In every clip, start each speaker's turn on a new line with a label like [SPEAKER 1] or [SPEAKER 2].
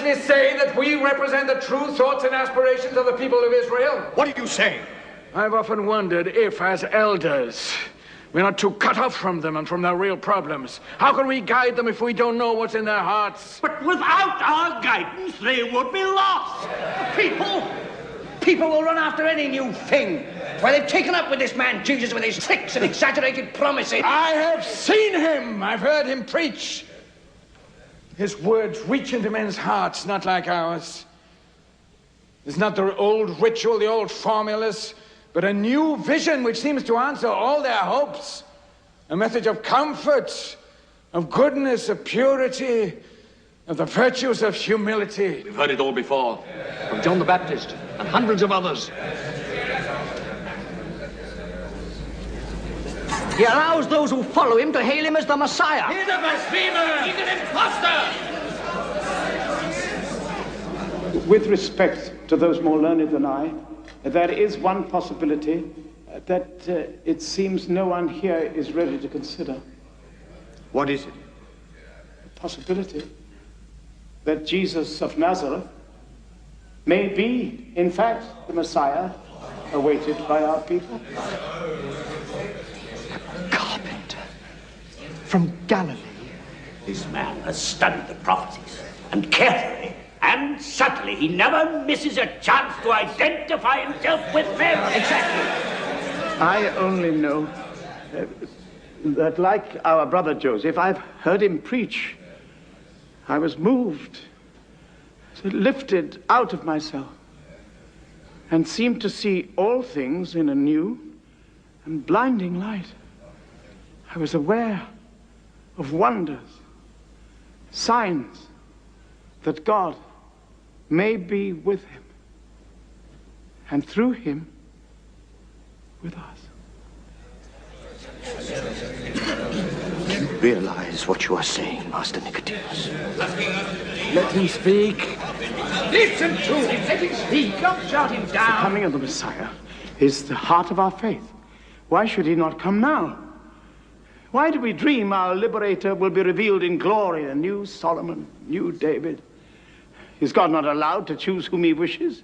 [SPEAKER 1] honestly say that we represent the true thoughts and aspirations of the people of Israel?
[SPEAKER 2] What are you saying?
[SPEAKER 1] I've often wondered if, as elders, we're not too cut off from them and from their real problems. How can we guide them if we don't know what's in their hearts?
[SPEAKER 3] But without our guidance, they would be lost. People will run after any new thing. Why, they've taken up with this man Jesus with his tricks and exaggerated promises.
[SPEAKER 1] I have seen him. I've heard him preach. His words reach into men's hearts, not like ours. It's not the old ritual, the old formulas, but a new vision which seems to answer all their hopes. A message of comfort, of goodness, of purity, of the virtues of humility.
[SPEAKER 2] We've heard it all before, from John the Baptist and hundreds of others.
[SPEAKER 3] He allows those who follow him to hail him as the Messiah.
[SPEAKER 2] He's a blasphemer! He's an imposter!
[SPEAKER 4] With respect to those more learned than I, there is one possibility that it seems no one here is ready to consider.
[SPEAKER 2] What is it?
[SPEAKER 4] The possibility that Jesus of Nazareth may be, in fact, the Messiah awaited by our people.
[SPEAKER 3] A carpenter from Galilee.
[SPEAKER 5] This man has studied the prophecies, and carefully and subtly he never misses a chance to identify himself with them.
[SPEAKER 3] Exactly.
[SPEAKER 4] I only know that, like our brother Joseph, I've heard him preach. I was moved, lifted out of myself, and seemed to see all things in a new and blinding light. I was aware of wonders, signs that God may be with him, and through him, with us.
[SPEAKER 3] Do you realize what you are saying, Master Nicodemus?
[SPEAKER 1] Let him speak.
[SPEAKER 3] Listen to him. Let him speak. Don't shout him down.
[SPEAKER 4] The coming of the Messiah is the heart of our faith. Why should he not come now? Why do we dream our liberator will be revealed in glory, a new Solomon, new David? Is God not allowed to choose whom he wishes?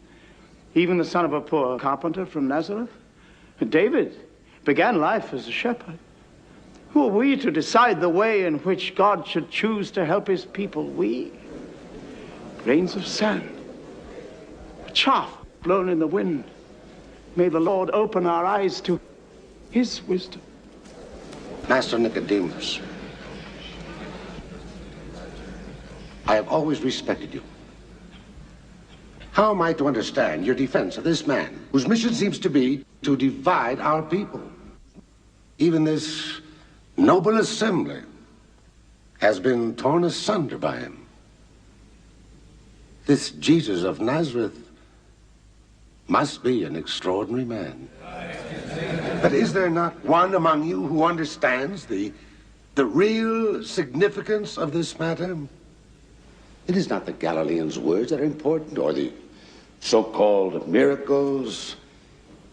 [SPEAKER 4] Even the son of a poor carpenter from Nazareth? David began life as a shepherd. Who are we to decide the way in which God should choose to help his people? We, grains of sand, chaff blown in the wind. May the Lord open our eyes to his wisdom.
[SPEAKER 6] Master Nicodemus, I have always respected you. How am I to understand your defense of this man, whose mission seems to be to divide our people? Even this noble assembly has been torn asunder by him. This Jesus of Nazareth must be an extraordinary man. But is there not one among you who understands the real significance of this matter? It is not the Galileans' words that are important, or the so-called miracles.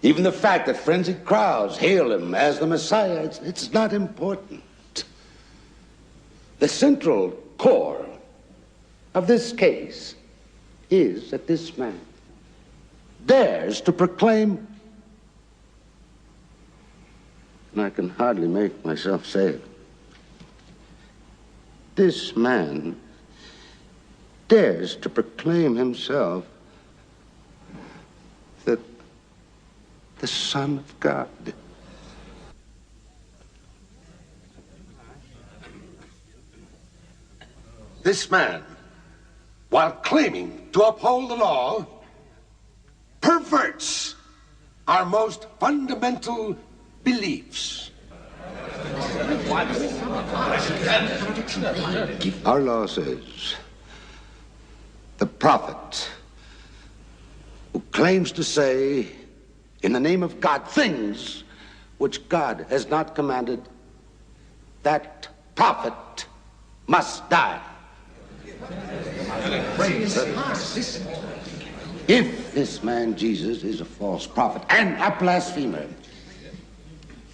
[SPEAKER 6] Even the fact that frenzied crowds hail him as the Messiah, it's not important. The central core of this case is that this man dares to proclaim, and I can hardly make myself say it, this man dares to proclaim himself the Son of God. This man, while claiming to uphold the law, perverts our most fundamental beliefs. Our law says the prophet who claims to say in the name of God things which God has not commanded, that prophet must die. If this man Jesus is a false prophet and a blasphemer,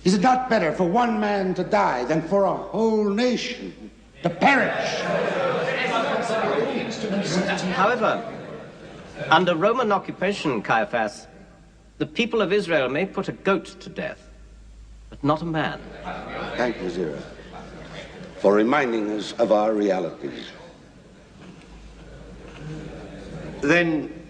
[SPEAKER 6] is it not better for one man to die than for a whole nation to perish?
[SPEAKER 7] However, under Roman occupation, Caiaphas, the people of Israel may put a goat to death, but not a man.
[SPEAKER 6] Thank you, Zero, for reminding us of our realities.
[SPEAKER 8] Then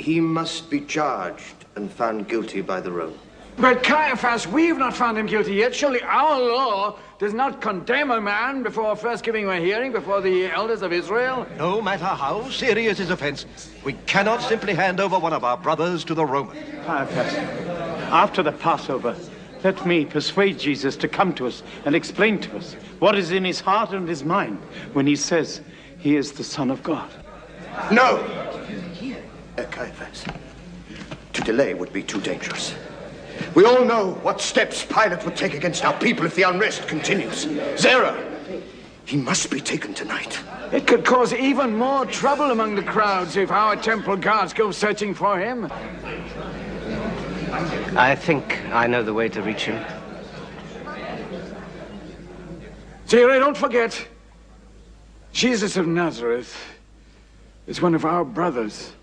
[SPEAKER 8] he must be charged and found guilty by the Rome.
[SPEAKER 1] But Caiaphas, we've not found him guilty yet. Surely our law does not condemn a man before first giving him a hearing before the elders of Israel?
[SPEAKER 9] No matter how serious his offense, we cannot simply hand over one of our brothers to the Romans.
[SPEAKER 4] Caiaphas, after the Passover, let me persuade Jesus to come to us and explain to us what is in his heart and his mind when he says he is the Son of God.
[SPEAKER 8] No! Caiaphas, to delay would be too dangerous. We all know what steps Pilate would take against our people if the unrest continues. Zerah, he must be taken tonight.
[SPEAKER 1] It could cause even more trouble among the crowds if our temple guards go searching for him.
[SPEAKER 7] I think I know the way to reach him.
[SPEAKER 1] Zerah, don't forget, Jesus of Nazareth is one of our brothers.